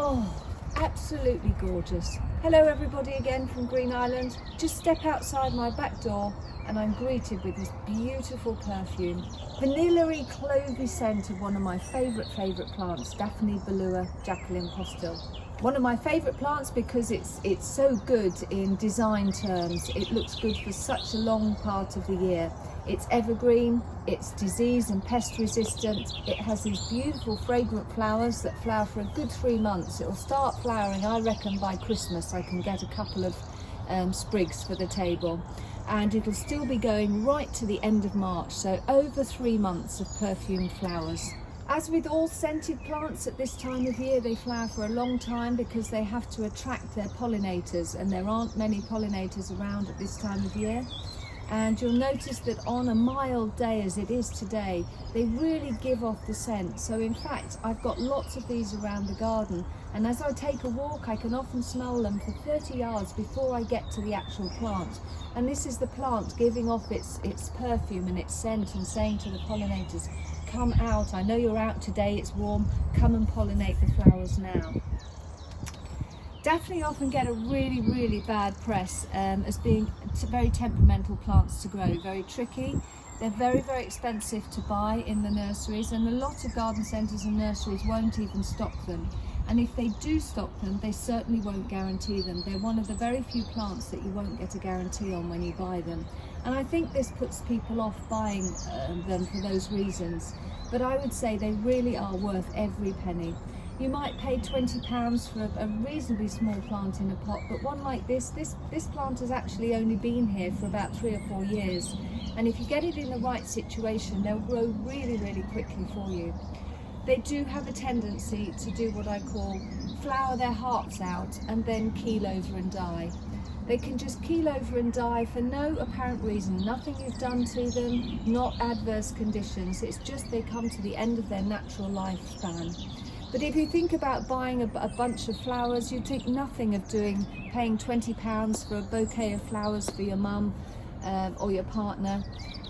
Oh, absolutely gorgeous. Hello everybody again from Green Island. Just step outside my back door and I'm greeted with this beautiful perfume. Vanilla-y, clovey scent of one of my favourite plants, Daphne Bellua Jacqueline Postel. One of my favourite plants because it's so good in design terms. It looks good for such a long part of the year. It's evergreen, it's disease and pest resistant. It has these beautiful fragrant flowers that flower for a good 3 months. It'll start flowering, I reckon by Christmas I can get a couple of sprigs for the table. And it'll still be going right to the end of March, so over 3 months of perfumed flowers. As with all scented plants at this time of year, they flower for a long time because they have to attract their pollinators, and there aren't many pollinators around at this time of year. And you'll notice that on a mild day as it is today, they really give off the scent. So in fact, I've got lots of these around the garden, and as I take a walk, I can often smell them for 30 yards before I get to the actual plant. And this is the plant giving off its perfume and its scent and saying to the pollinators, come out, I know you're out today, it's warm, come and pollinate the flowers now. Daphne often get a really bad press as being very temperamental plants to grow, very tricky. They're very expensive to buy in the nurseries, and a lot of garden centres and nurseries won't even stock them. And if they do stock them, they certainly won't guarantee them. They're one of the very few plants that you won't get a guarantee on when you buy them. And I think this puts people off buying them for those reasons. But I would say they really are worth every penny. You might pay £20 for a reasonably small plant in a pot, but one like this plant has actually only been here for about 3 or 4 years. And if you get it in the right situation, they'll grow really quickly for you. They do have a tendency to do what I call flower their hearts out and then keel over and die. They can just keel over and die for no apparent reason, nothing you've done to them, not adverse conditions. It's just they come to the end of their natural lifespan. But if you think about buying a bunch of flowers, you'd think nothing of paying £20 for a bouquet of flowers for your mum or your partner,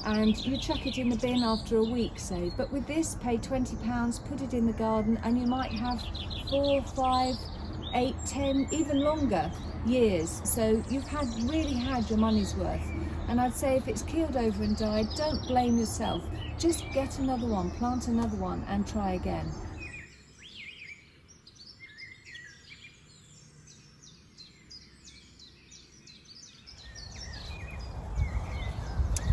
and you chuck it in the bin after a week, say. But with this, pay £20, put it in the garden, and you might have 4, 5, 8, 10, even longer years. So you've really had your money's worth. And I'd say if it's keeled over and died, don't blame yourself. Just get another one, plant another one, and try again.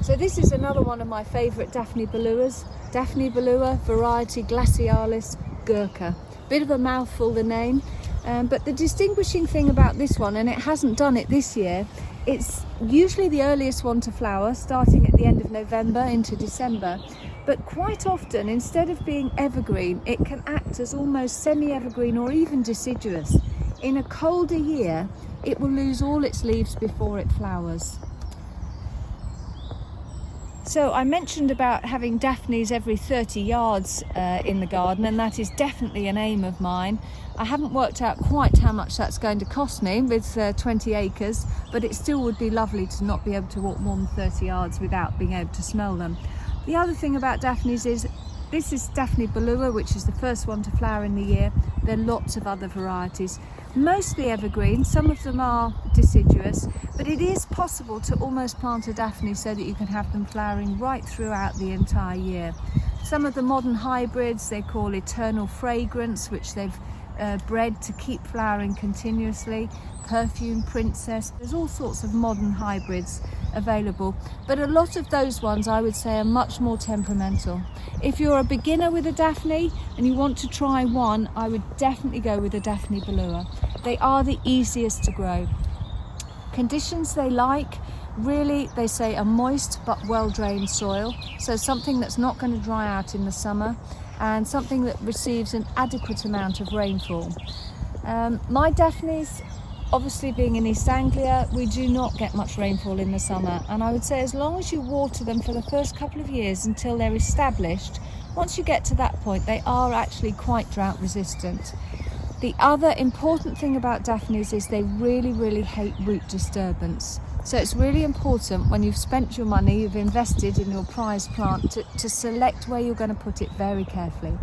So this is another one of my favourite Daphne Belluas. Daphne Bellua variety Glacialis Gurkha. Bit of a mouthful, the name, but the distinguishing thing about this one, and it hasn't done it this year, it's usually the earliest one to flower, starting at the end of November into December. But quite often, instead of being evergreen, it can act as almost semi-evergreen or even deciduous. In a colder year, it will lose all its leaves before it flowers. So I mentioned about having Daphnes every 30 yards in the garden, and that is definitely an aim of mine. I haven't worked out quite how much that's going to cost me with 20 acres, but it still would be lovely to not be able to walk more than 30 yards without being able to smell them. The other thing about Daphnes is, this is Daphne Bellua, which is the first one to flower in the year. There are lots of other varieties, mostly evergreen, some of them are deciduous, but it is possible to almost plant a Daphne so that you can have them flowering right throughout the entire year. Some of the modern hybrids they call eternal fragrance, which they've bred to keep flowering continuously. Perfume Princess, there's all sorts of modern hybrids available, but a lot of those ones I would say are much more temperamental. If you're a beginner with a Daphne and you want to try one, I would definitely go with a Daphne Bellua. They are the easiest to grow. Conditions they like, really, they say a moist but well-drained soil, so something that's not going to dry out in the summer, and something that receives an adequate amount of rainfall. My Daphnes, obviously being in East Anglia, we do not get much rainfall in the summer, and I would say as long as you water them for the first couple of years until they're established, once you get to that point they are actually quite drought resistant. The other important thing about Daphnes is they really hate root disturbance. So it's really important when you've spent your money, you've invested in your prized plant, to select where you're going to put it very carefully.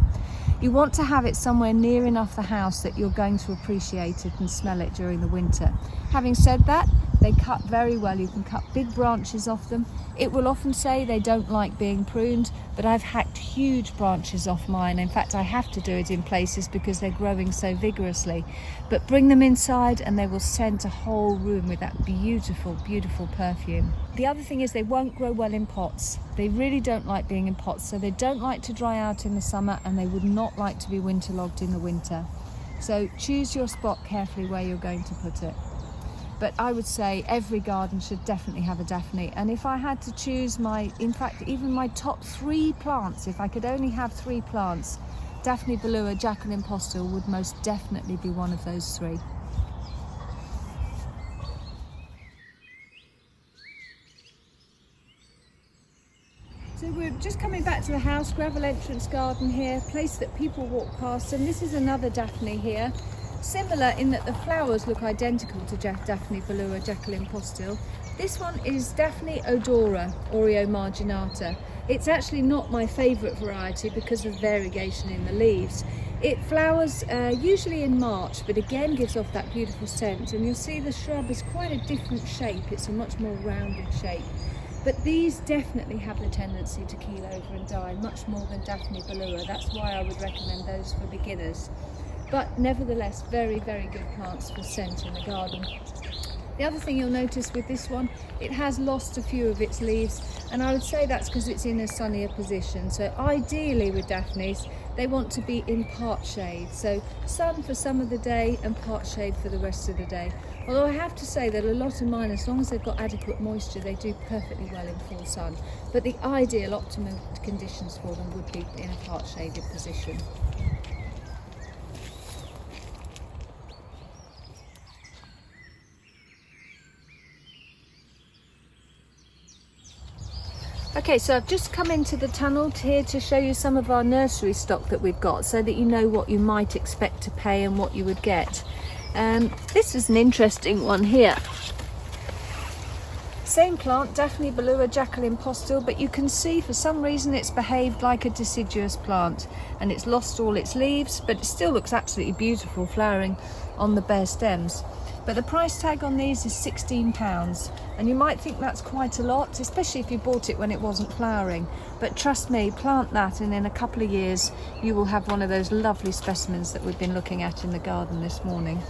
You want to have it somewhere near enough the house that you're going to appreciate it and smell it during the winter. Having said that, they cut very well. You can cut big branches off them. It will often say they don't like being pruned, but I've hacked huge branches off mine. In fact, I have to do it in places because they're growing so vigorously. But bring them inside and they will scent a whole room with that beautiful, beautiful perfume. The other thing is they won't grow well in pots. They really don't like being in pots, so they don't like to dry out in the summer, and they would not like to be winterlogged in the winter. So choose your spot carefully where you're going to put it. But I would say every garden should definitely have a Daphne. And if I had to choose in fact, even my top 3 plants, if I could only have 3 plants, Daphne Bellua, Jacqueline Postel would most definitely be one of those 3. So we're just coming back to the house, gravel entrance garden here, place that people walk past, and this is another Daphne here. Similar in that the flowers look identical to Daphne Bellua, Jacqueline Postel. This one is Daphne odora, Oreo marginata. It's actually not my favourite variety because of variegation in the leaves. It flowers usually in March, but again gives off that beautiful scent, and you'll see the shrub is quite a different shape. It's a much more rounded shape. But these definitely have the tendency to keel over and die, much more than Daphne Bellua. That's why I would recommend those for beginners. But nevertheless, very, very good plants for scent in the garden. The other thing you'll notice with this one, it has lost a few of its leaves, and I would say that's because it's in a sunnier position. So ideally with Daphnes, they want to be in part shade. So sun for some of the day and part shade for the rest of the day. Although I have to say that a lot of mine, as long as they've got adequate moisture, they do perfectly well in full sun. But the ideal optimal conditions for them would be in a part shaded position. Okay, so I've just come into the tunnel here to show you some of our nursery stock that we've got, so that you know what you might expect to pay and what you would get. This is an interesting one here. Same plant, Daphne Bellua, Jacqueline Postel, but you can see for some reason it's behaved like a deciduous plant and it's lost all its leaves, but it still looks absolutely beautiful flowering on the bare stems. But the price tag on these is £16, and you might think that's quite a lot, especially if you bought it when it wasn't flowering. But trust me, plant that and in a couple of years you will have one of those lovely specimens that we've been looking at in the garden this morning.